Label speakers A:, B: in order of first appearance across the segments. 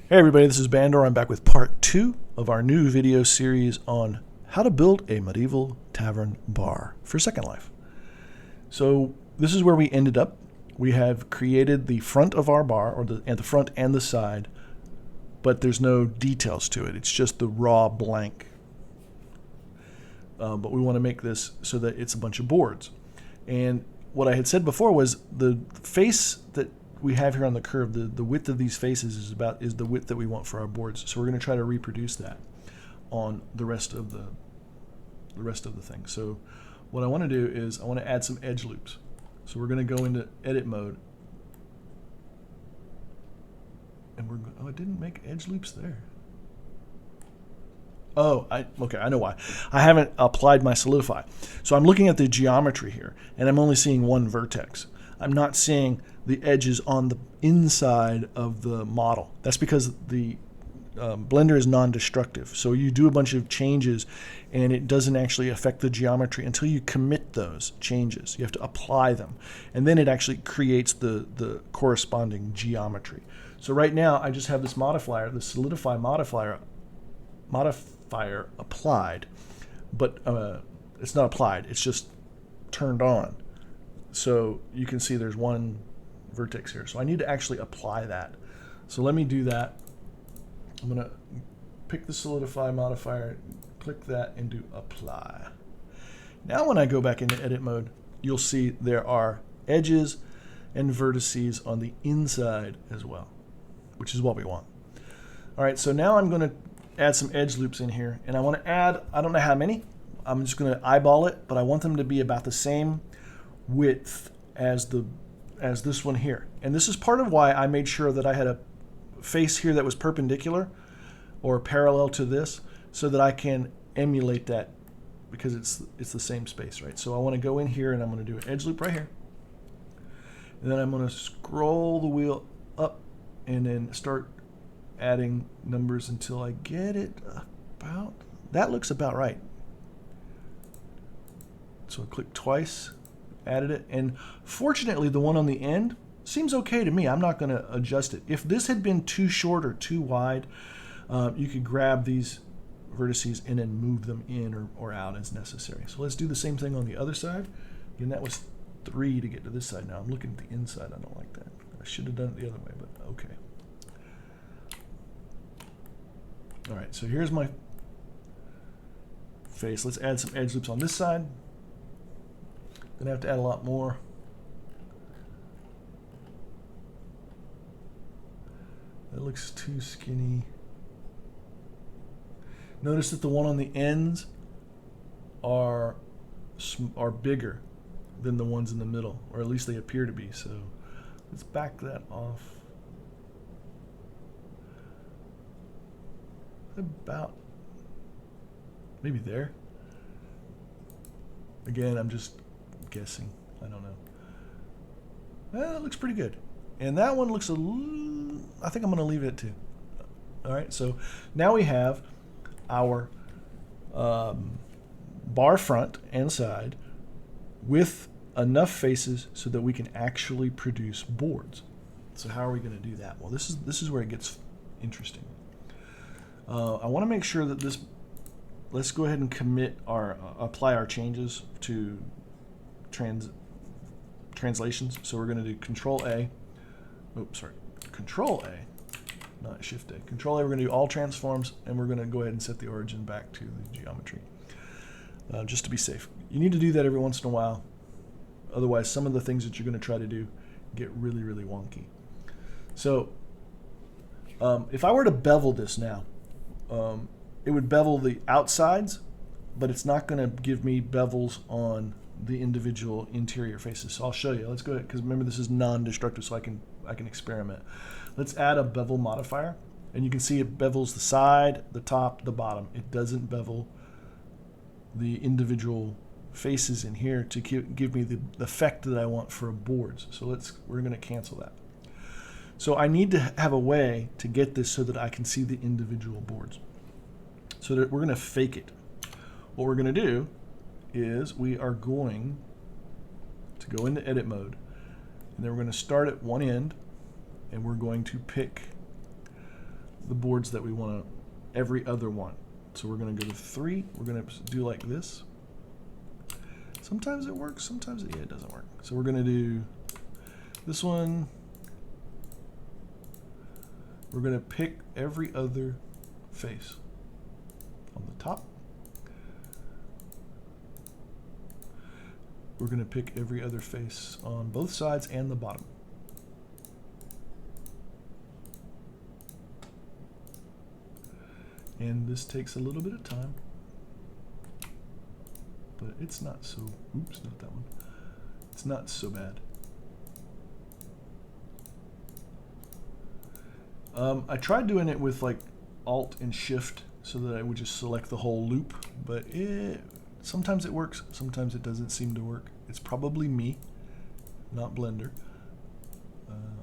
A: Hey everybody, this is Bandor. I'm back with part 2 of our new video series on how to build a medieval tavern bar for Second Life. So this is where we ended up. We have created the front of our bar, or the front and the side, but there's no details to it. It's just the raw blank. But we want to make this so that it's a bunch of boards. And what I had said before was the face that we have here on the curve, the width of these faces is the width that we want for our boards. So we're going to try to reproduce that on the rest of the thing. So what I want to do is I want to add some edge loops. So we're going to go into edit mode, and it didn't make edge loops there. Okay, I know why. I haven't applied my solidify. So I'm looking at the geometry here, and I'm only seeing one vertex. I'm not seeing the edges on the inside of the model. That's because the Blender is non-destructive. So you do a bunch of changes, and it doesn't actually affect the geometry until you commit those changes. You have to apply them, and then it actually creates the corresponding geometry. So right now, I just have this modifier, the solidify modifier applied, but it's not applied. It's just turned on. So you can see there's one vertex here. So I need to actually apply that. So let me do that. I'm going to pick the solidify modifier, click that, and do apply. Now when I go back into edit mode, you'll see there are edges and vertices on the inside as well, which is what we want. All right, so now I'm going to add some edge loops in here, and I want to add, I don't know how many. I'm just going to eyeball it, but I want them to be about the same width as this one here. And this is part of why I made sure that I had a face here that was perpendicular or parallel to this, so that I can emulate that, because it's the same space, right? So I want to go in here and I'm going to do an edge loop right here, and then I'm going to scroll the wheel up and then start adding numbers until I get it about, that looks about right. So I click twice, added it, and fortunately the one on the end seems okay to me. I'm not going to adjust it. If this had been too short or too wide, you could grab these vertices and then move them in or out as necessary. So let's do the same thing on the other side. Again, that was 3 to get to this side. Now I'm looking at the inside. I don't like that. I should have done it the other way, but okay. All right, so here's my face. Let's add some edge loops on this side. Gonna have to add a lot more. That looks too skinny. Notice that the one on the ends are bigger than the ones in the middle, or at least they appear to be. So let's back that off. About maybe there. Again, I'm just guessing. I don't know. Well, it looks pretty good. And that one looks a little, I think I'm going to leave it at 2. All right, so now we have our bar front and side with enough faces so that we can actually produce boards. So how are we going to do that? Well, this is where it gets interesting. I want to make sure that this, let's go ahead and commit apply our changes to translations. So we're going to do Control A. Oops, sorry, Control A, not Shift A. Control A. We're going to do all transforms, and we're going to go ahead and set the origin back to the geometry, just to be safe. You need to do that every once in a while. Otherwise, some of the things that you're going to try to do get really, really wonky. So if I were to bevel this now, it would bevel the outsides, but it's not going to give me bevels on the individual interior faces. So I'll show you. Let's go ahead, because remember this is non-destructive, so I can experiment. Let's add a bevel modifier, and you can see it bevels the side, the top, the bottom. It doesn't bevel the individual faces in here to give me the effect that I want for boards. So we're going to cancel that. So I need to have a way to get this so that I can see the individual boards. So that we're going to fake it. What we're going to do is we are going to go into edit mode, and then we're going to start at one end, and we're going to pick the boards that we want to, every other one. So we're going to go to 3. We're going to do like this. Sometimes it works, sometimes it doesn't work. So we're going to do this one. We're going to pick every other face on the top. We're going to pick every other face on both sides and the bottom. And this takes a little bit of time, but it's not so, oops, not that one. It's not so bad. I tried doing it with like Alt and Shift so that I would just select the whole loop, but sometimes it works, sometimes it doesn't seem to work. It's probably me, not Blender.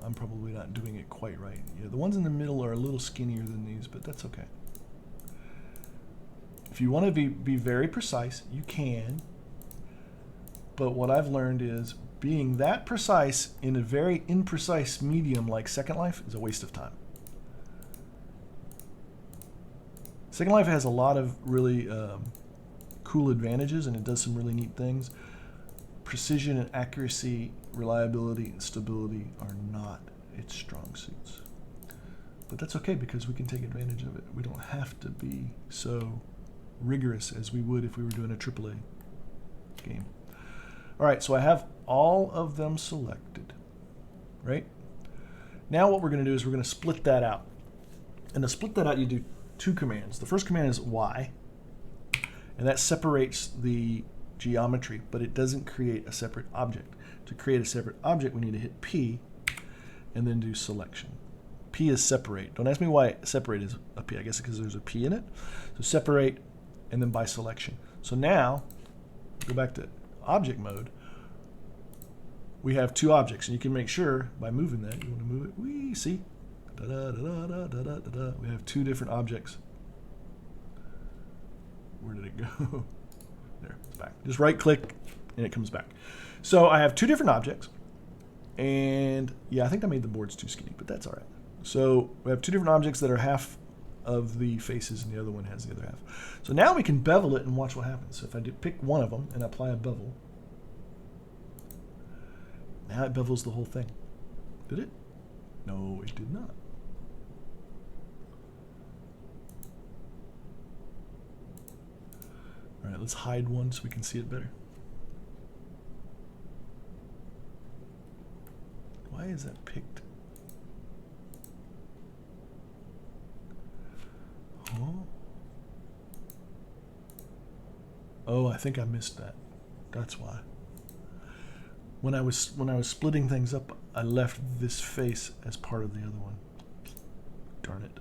A: I'm probably not doing it quite right. Yeah, the ones in the middle are a little skinnier than these, but that's okay. If you want to be very precise, you can. But what I've learned is being that precise in a very imprecise medium like Second Life is a waste of time. Second Life has a lot of really cool advantages, and it does some really neat things. Precision and accuracy, reliability and stability are not its strong suits. But that's okay because we can take advantage of it. We don't have to be so rigorous as we would if we were doing a AAA game. All right, so I have all of them selected, right? Now what we're going to do is we're going to split that out. And to split that out, you do 2 commands. The first command is Y, and that separates the geometry, but it doesn't create a separate object. To create a separate object, we need to hit P and then do selection. P is separate. Don't ask me why separate is a P. I guess because there's a P in it. So separate and then by selection. So now, go back to object mode. We have 2 objects, and you can make sure by moving that, you want to move it, we see, da da da da da da da. We have 2 different objects. Where did it go? There, it's back. Just right click and it comes back. So I have 2 different objects, and yeah, I think I made the boards too skinny, but that's all right. So we have 2 different objects that are half of the faces, and the other one has the other half. So now we can bevel it and watch what happens. So if I pick one of them and apply a bevel, now it bevels the whole thing. Did it? No, it did not. All right, let's hide one so we can see it better. Why is that picked? Huh? Oh, I think I missed that. That's why. When I was splitting things up, I left this face as part of the other one. Darn it.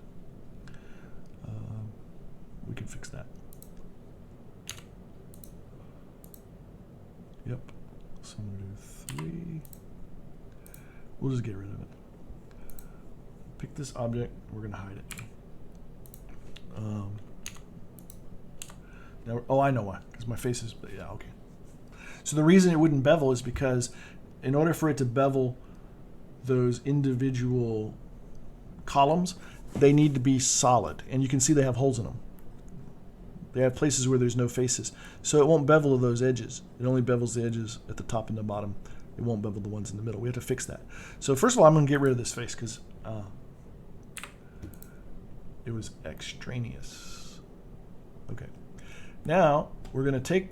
A: We can fix that. Yep. So I'm gonna do 3. We'll just get rid of it. Pick this object. We're gonna hide it. Now, oh, I know why. Because my face is, yeah, okay. So the reason it wouldn't bevel is because in order for it to bevel those individual columns, they need to be solid. And you can see they have holes in them. They have places where there's no faces. So it won't bevel those edges. It only bevels the edges at the top and the bottom. It won't bevel the ones in the middle. We have to fix that. So first of all, I'm going to get rid of this face because it was extraneous. Okay. Now we're going to take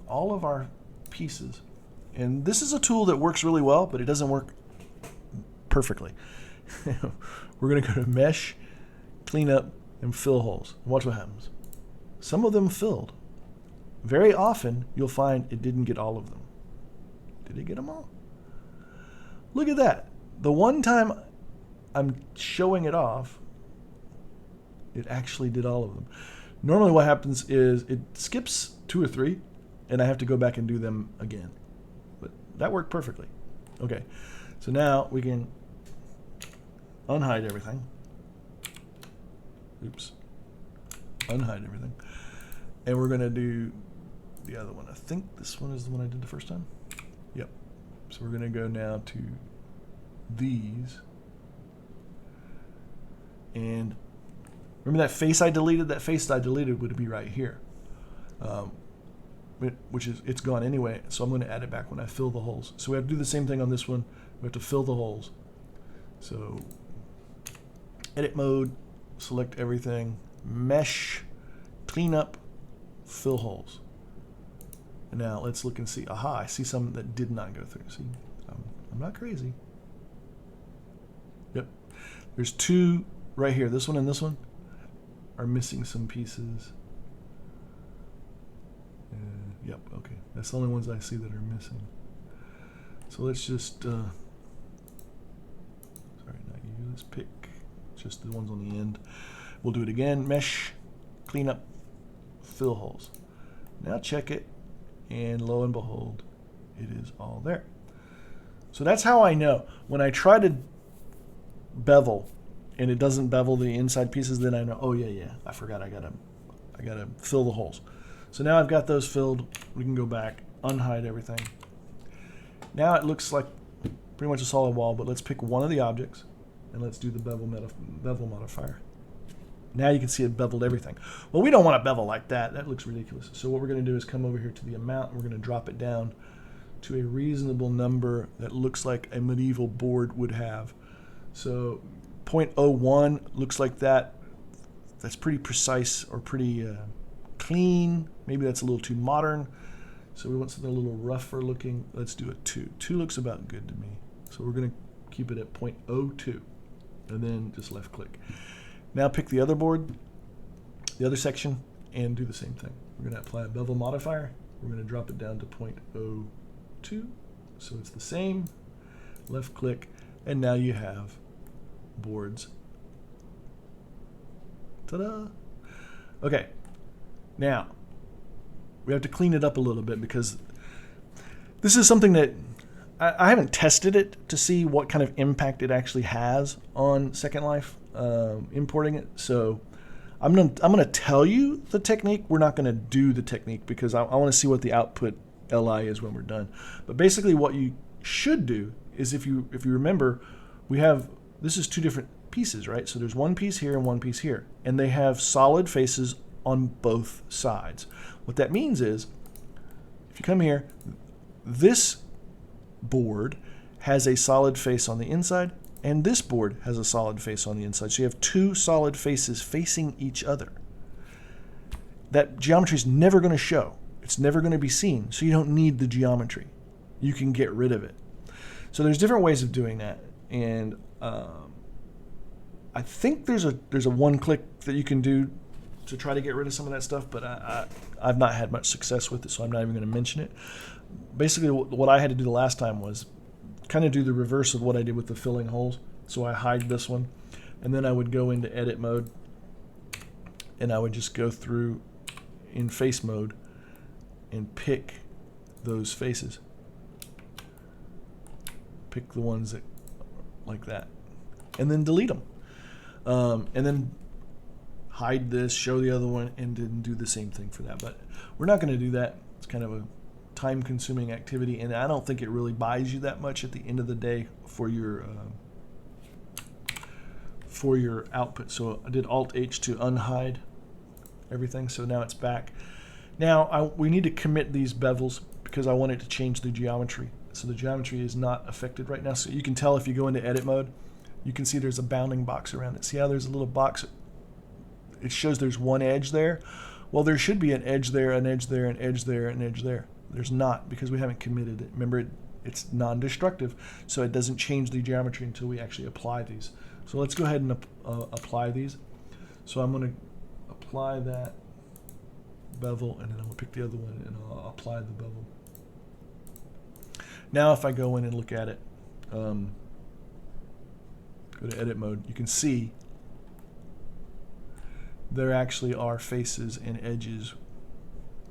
A: all of our pieces, and this is a tool that works really well, but it doesn't work perfectly. We're going to go to Mesh, Clean Up, and Fill Holes. Watch what happens. Some of them filled. Very often, you'll find it didn't get all of them. Did it get them all? Look at that. The one time I'm showing it off, it actually did all of them. Normally what happens is it skips 2 or 3, and I have to go back and do them again. But that worked perfectly. Okay, so now we can unhide everything. Oops. Unhide everything. And we're going to do the other one. I think this one is the one I did the first time. Yep. So we're going to go now to these. And Remember that face I deleted? That face I deleted would be right here. Which is, it's gone anyway, so I'm going to add it back when I fill the holes. So we have to do the same thing on this one. We have to fill the holes. So edit mode, select everything, mesh, clean up, fill holes. And now let's look and see. Aha, I see some that did not go through. See, I'm not crazy. Yep, there's two right here. This one and this one are missing some pieces. Yep, okay. That's the only ones I see that are missing. So let's just, sorry, not you, let's pick just the ones on the end. We'll do it again, mesh, clean up, fill holes. Now check it, and lo and behold, it is all there. So that's how I know. When I try to bevel, and it doesn't bevel the inside pieces, then I know, oh yeah, I forgot I gotta fill the holes. So now I've got those filled. We can go back, unhide everything. Now it looks like pretty much a solid wall, but let's pick one of the objects and let's do the bevel modifier. Now you can see it beveled everything. Well, we don't want to bevel like that. That looks ridiculous. So what we're going to do is come over here to the amount, and we're going to drop it down to a reasonable number that looks like a medieval board would have. So 0.01 looks like that. That's pretty precise or pretty clean. Maybe that's a little too modern. So we want something a little rougher looking. Let's do a 2. 2 looks about good to me. So we're going to keep it at 0.02 and then just left click. Now pick the other board, the other section, and do the same thing. We're going to apply a bevel modifier. We're going to drop it down to 0.02. So it's the same. Left click, and now you have boards. Ta-da! Okay. Now, we have to clean it up a little bit because this is something that I haven't tested it to see what kind of impact it actually has on Second Life, importing it. So I'm gonna tell you the technique. We're not gonna do the technique because I want to see what the output LI is when we're done. But basically, what you should do is if you remember, this is two different pieces, right? So there's one piece here and one piece here, and they have solid faces on both sides. What that means is, if you come here, this board has a solid face on the inside, and this board has a solid face on the inside. So you have two solid faces facing each other. That geometry is never going to show. It's never going to be seen, so you don't need the geometry. You can get rid of it. So there's different ways of doing that, and I think there's a one-click that you can do to try to get rid of some of that stuff, but I've not had much success with it, so I'm not even going to mention it. Basically, what I had to do the last time was kind of do the reverse of what I did with the filling holes. So I hide this one, and then I would go into edit mode, and I would just go through in face mode and pick those faces. Pick the ones that like that, and then delete them. And then hide this, show the other one, and then do the same thing for that. But we're not going to do that. It's kind of a time-consuming activity, and I don't think it really buys you that much at the end of the day for your output. So I did Alt-H to unhide everything, so now it's back. Now we need to commit these bevels because I want it to change the geometry. So the geometry is not affected right now. So you can tell if you go into edit mode, you can see there's a bounding box around it. See how there's a little box? It shows there's one edge there. Well, there should be an edge there, an edge there, an edge there, an edge there. There's not because we haven't committed it. Remember, it's non-destructive, so it doesn't change the geometry until we actually apply these. So let's go ahead and apply these. So I'm going to apply that bevel, and then I'm going to pick the other one, and I'll apply the bevel. Now if I go in and look at it, go to edit mode, you can see there actually are faces and edges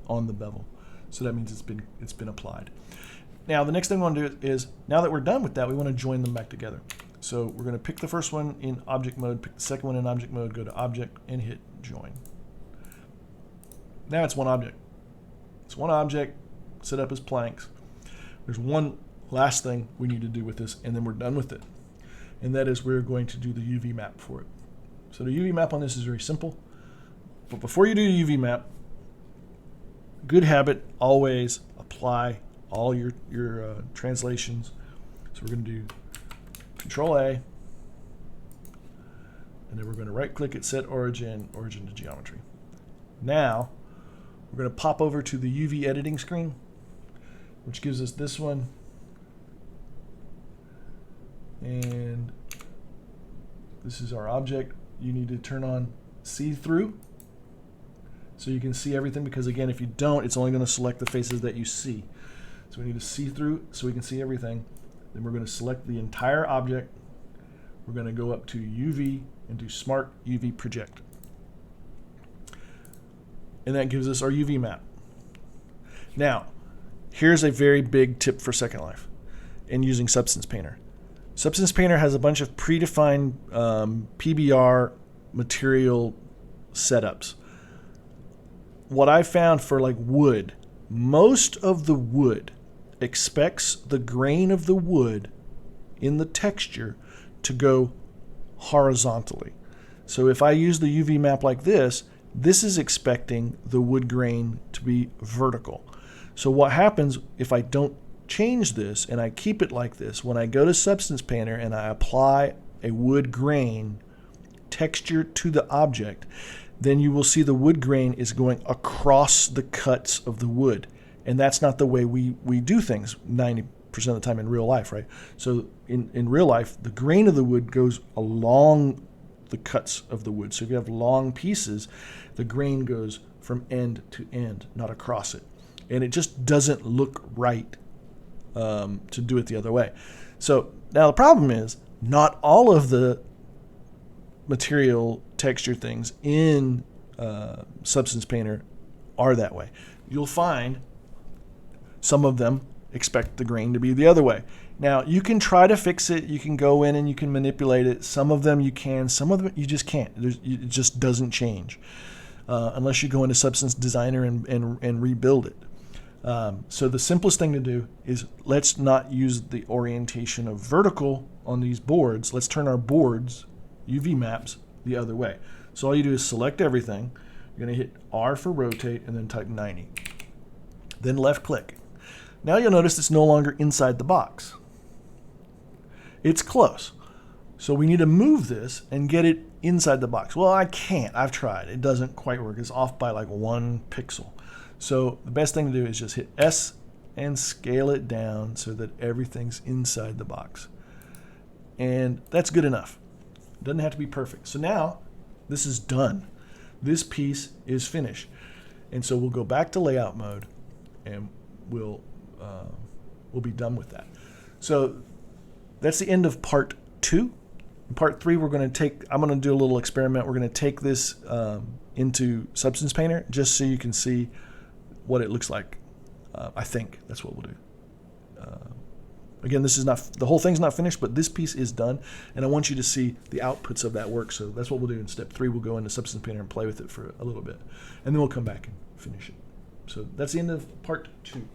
A: on the bevel. So that means it's been applied. Now the next thing we want to do is, now that we're done with that, we want to join them back together. So we're going to pick the first one in object mode, pick the second one in object mode, go to object, and hit join. Now it's one object. It's one object set up as planks. There's one last thing we need to do with this, and then we're done with it. And that is we're going to do the UV map for it. So the UV map on this is very simple. But before you do the UV map, good habit, always apply all your translations. So we're going to do Control A, and then we're going to right-click it, Set Origin, Origin to Geometry. Now, we're going to pop over to the UV editing screen, which gives us this one. And this is our object. You need to turn on see-through so you can see everything, because again, if you don't, it's only going to select the faces that you see. So we need to see through so we can see everything. Then we're going to select the entire object. We're going to go up to UV and do Smart UV Project. And that gives us our UV map. Now, here's a very big tip for Second Life in using Substance Painter. Substance Painter has a bunch of predefined PBR material setups. What I found for like wood, most of the wood expects the grain of the wood in the texture to go horizontally. So if I use the UV map like this is expecting the wood grain to be vertical. So what happens if I don't change this and I keep it like this? When I go to Substance Painter and I apply a wood grain texture to the object, then you will see the wood grain is going across the cuts of the wood. And that's not the way we do things 90% of the time in real life, right? So in real life, the grain of the wood goes along the cuts of the wood. So if you have long pieces, the grain goes from end to end, not across it. And it just doesn't look right to do it the other way. So now the problem is not all of the material texture things in Substance Painter are that way. You'll find some of them expect the grain to be the other way. Now, you can try to fix it. You can go in and you can manipulate it. Some of them you can. Some of them you just can't. It just doesn't change unless you go into Substance Designer and rebuild it. So the simplest thing to do is let's not use the orientation of vertical on these boards. Let's turn our boards, UV maps, the other way. So all you do is select everything. You're going to hit R for rotate and then type 90. Then left click. Now you'll notice it's no longer inside the box. It's close. So we need to move this and get it inside the box. Well, I can't. I've tried. It doesn't quite work. It's off by like 1 pixel. So the best thing to do is just hit S and scale it down so that everything's inside the box. And that's good enough. It doesn't have to be perfect. So now this is done. This piece is finished. And so we'll go back to layout mode and we'll be done with that. So that's the end of part 2. In part 3, I'm going to do a little experiment. We're going to take this into Substance Painter just so you can see what it looks like. I think that's what we'll do. Again, this is not, the whole thing's not finished, but this piece is done, and I want you to see the outputs of that work. So that's what we'll do in step 3. We'll go into Substance Painter and play with it for a little bit, and then we'll come back and finish it. So that's the end of part 2.